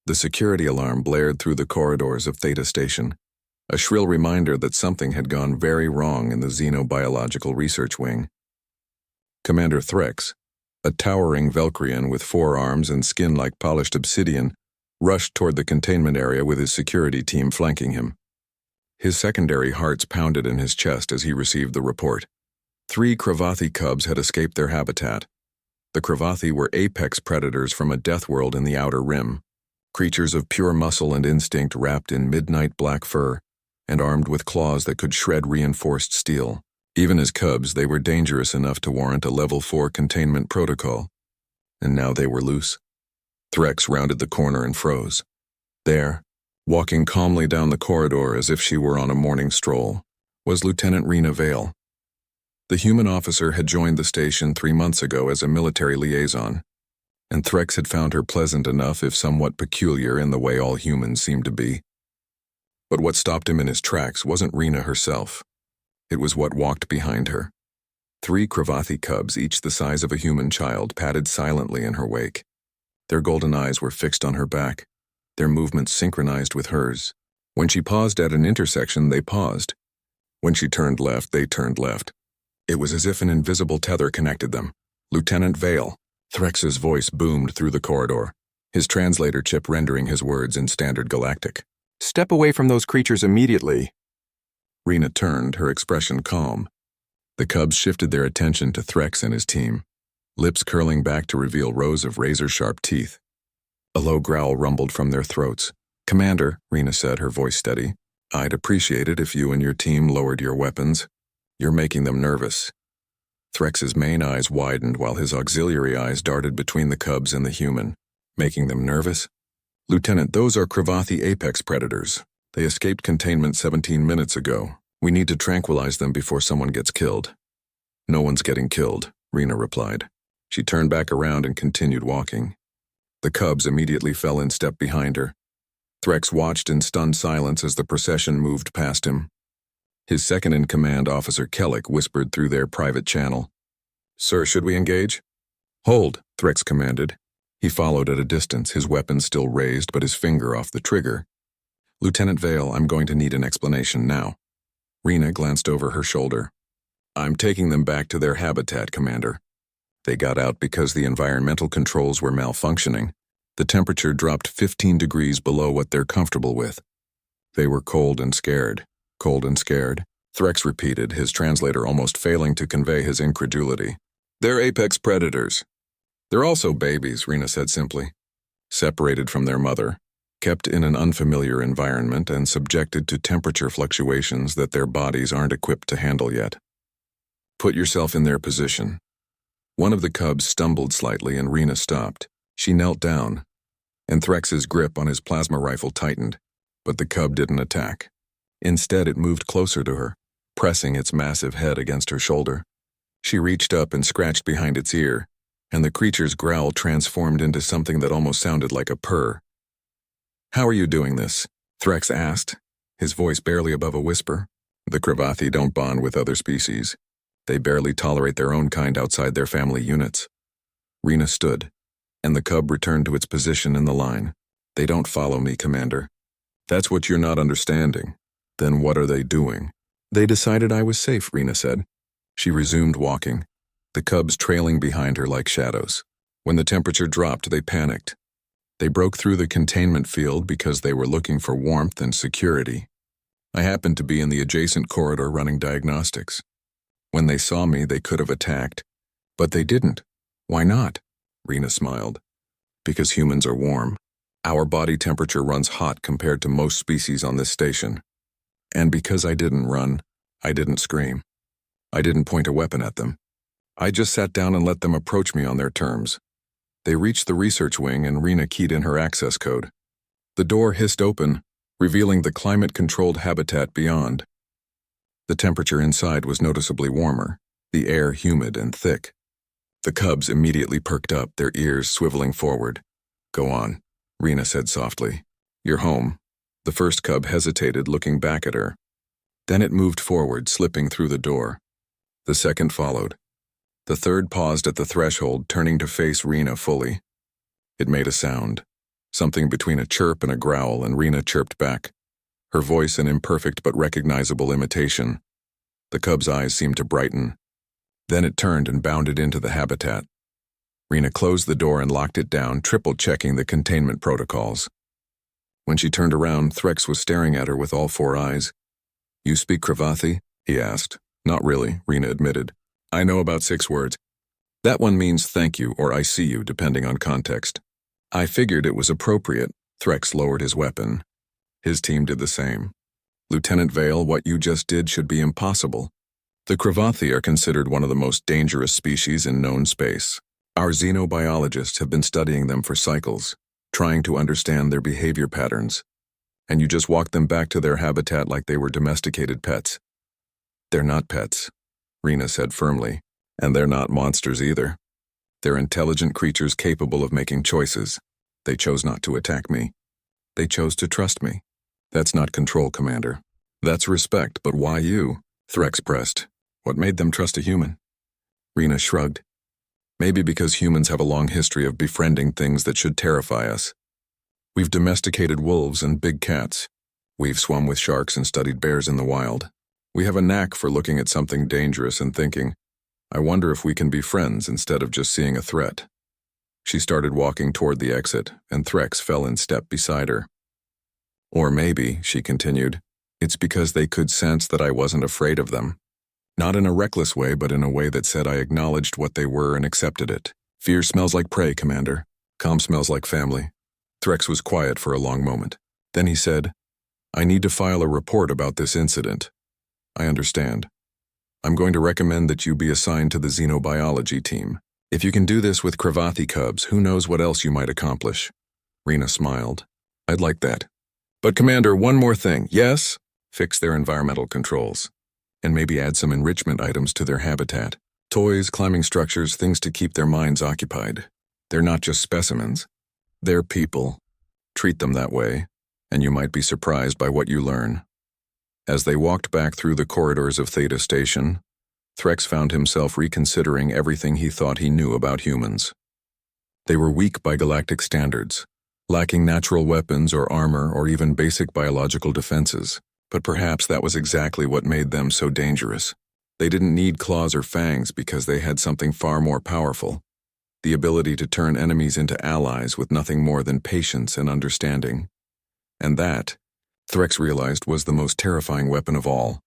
The security alarm blared through the corridors of Theta Station, a shrill reminder that something had gone very wrong in the Xenobiological Research Wing. Commander Threx, a towering Velcrian with 4 arms and skin like polished obsidian, rushed toward the containment area with his security team flanking him. His secondary hearts pounded in his chest as he received the report. 3 Cravathi cubs had escaped their habitat. The Cravathi were apex predators from a death world in the Outer Rim, creatures of pure muscle and instinct wrapped in midnight black fur and armed with claws that could shred reinforced steel. Even as cubs, they were dangerous enough to warrant a Level 4 containment protocol. And now they were loose. Threx rounded the corner and froze. There, walking calmly down the corridor as if she were on a morning stroll, was Lieutenant Rena Vale. The human officer had joined the station 3 months ago as a military liaison, and Threx had found her pleasant enough if somewhat peculiar in the way all humans seem to be. But what stopped him in his tracks wasn't Rena herself. It was what walked behind her. 3 Cravathi cubs, each the size of a human child, padded silently in her wake. Their golden eyes were fixed on her back, their movements synchronized with hers. When she paused at an intersection, they paused. When she turned left, they turned left. It was as if an invisible tether connected them. Lieutenant Vale. Threx's voice boomed through the corridor, his translator chip rendering his words in Standard Galactic. "Step away from those creatures immediately." Rena turned, her expression calm. The cubs shifted their attention to Threx and his team, lips curling back to reveal rows of razor-sharp teeth. A low growl rumbled from their throats. "Commander," Rena said, her voice steady, "I'd appreciate it if you and your team lowered your weapons. You're making them nervous." Threx's main eyes widened while his auxiliary eyes darted between the cubs and the human. "Making them nervous?" "Lieutenant, those are Cravathi apex predators. They escaped containment 17 minutes ago. We need to tranquilize them before someone gets killed." "No one's getting killed," Rena replied. She turned back around and continued walking. The cubs immediately fell in step behind her. Threx watched in stunned silence as the procession moved past him. His second-in-command, Officer Kellick, whispered through their private channel. "Sir, should we engage?" "Hold," Threx commanded. He followed at a distance, his weapon still raised but his finger off the trigger. "Lieutenant Vale, I'm going to need an explanation now." Rena glanced over her shoulder. "I'm taking them back to their habitat, Commander. They got out because the environmental controls were malfunctioning. The temperature dropped 15 degrees below what they're comfortable with. They were cold and scared." "Cold and scared?" Threx repeated, his translator almost failing to convey his incredulity. "They're apex predators." "They're also babies," Rena said simply. "Separated from their mother, kept in an unfamiliar environment and subjected to temperature fluctuations that their bodies aren't equipped to handle yet. Put yourself in their position." One of the cubs stumbled slightly and Rena stopped. She knelt down, and Threx's grip on his plasma rifle tightened, but the cub didn't attack. Instead, it moved closer to her, pressing its massive head against her shoulder. She reached up and scratched behind its ear, and the creature's growl transformed into something that almost sounded like a purr. "How are you doing this?" Threx asked, his voice barely above a whisper. "The Cravathi don't bond with other species. They barely tolerate their own kind outside their family units." Rena stood, and the cub returned to its position in the line. "They don't follow me, Commander." "That's what you're not understanding. Then what are they doing?" "They decided I was safe," Rena said. She resumed walking, the cubs trailing behind her like shadows. When the temperature dropped, they panicked. They broke through the containment field because they were looking for warmth and security. I happened to be in the adjacent corridor running diagnostics. When they saw me, they could have attacked, but they didn't. "Why not?" Rena smiled. "Because humans are warm. Our body temperature runs hot compared to most species on this station. And because I didn't run, I didn't scream. I didn't point a weapon at them. I just sat down and let them approach me on their terms." They reached the research wing and Rena keyed in her access code. The door hissed open, revealing the climate-controlled habitat beyond. The temperature inside was noticeably warmer, the air humid and thick. The cubs immediately perked up, their ears swiveling forward. "Go on," Rena said softly. "You're home." The first cub hesitated, looking back at her. Then it moved forward, slipping through the door. The second followed. The third paused at the threshold, turning to face Rena fully. It made a sound. Something between a chirp and a growl, and Rena chirped back, her voice an imperfect but recognizable imitation. The cub's eyes seemed to brighten. Then it turned and bounded into the habitat. Rena closed the door and locked it down, triple-checking the containment protocols. When she turned around, Threx was staring at her with all four eyes. "You speak Cravathi?" he asked. "Not really," Rena admitted. "I know about 6 words. That one means thank you or I see you, depending on context." "I figured it was appropriate." Threx lowered his weapon. His team did the same. "Lieutenant Vale, what you just did should be impossible. The Cravathi are considered one of the most dangerous species in known space. Our xenobiologists have been studying them for cycles, trying to understand their behavior patterns. And you just walked them back to their habitat like they were domesticated pets." "They're not pets," Rena said firmly, "and they're not monsters either. They're intelligent creatures capable of making choices. They chose not to attack me. They chose to trust me. That's not control, Commander. That's respect, but why you?" Threx pressed. "What made them trust a human?" Rena shrugged. "Maybe because humans have a long history of befriending things that should terrify us. We've domesticated wolves and big cats. We've swum with sharks and studied bears in the wild. We have a knack for looking at something dangerous and thinking, I wonder if we can be friends instead of just seeing a threat." She started walking toward the exit, and Threx fell in step beside her. "Or maybe," she continued, "it's because they could sense that I wasn't afraid of them. Not in a reckless way, but in a way that said I acknowledged what they were and accepted it. Fear smells like prey, Commander. Calm smells like family." Threx was quiet for a long moment. Then he said, "I need to file a report about this incident." "I understand. I'm going to recommend that you be assigned to the xenobiology team. If you can do this with Cravathi cubs, who knows what else you might accomplish." Rena smiled. "I'd like that. But Commander, one more thing." "Yes?" "Fix their environmental controls. And maybe add some enrichment items to their habitat. Toys, climbing structures, things to keep their minds occupied. They're not just specimens. They're people. Treat them that way, and you might be surprised by what you learn." As they walked back through the corridors of Theta Station, Threx found himself reconsidering everything he thought he knew about humans. They were weak by galactic standards, lacking natural weapons or armor or even basic biological defenses. But perhaps that was exactly what made them so dangerous. They didn't need claws or fangs because they had something far more powerful: the ability to turn enemies into allies with nothing more than patience and understanding. And that, Threx realized, was the most terrifying weapon of all.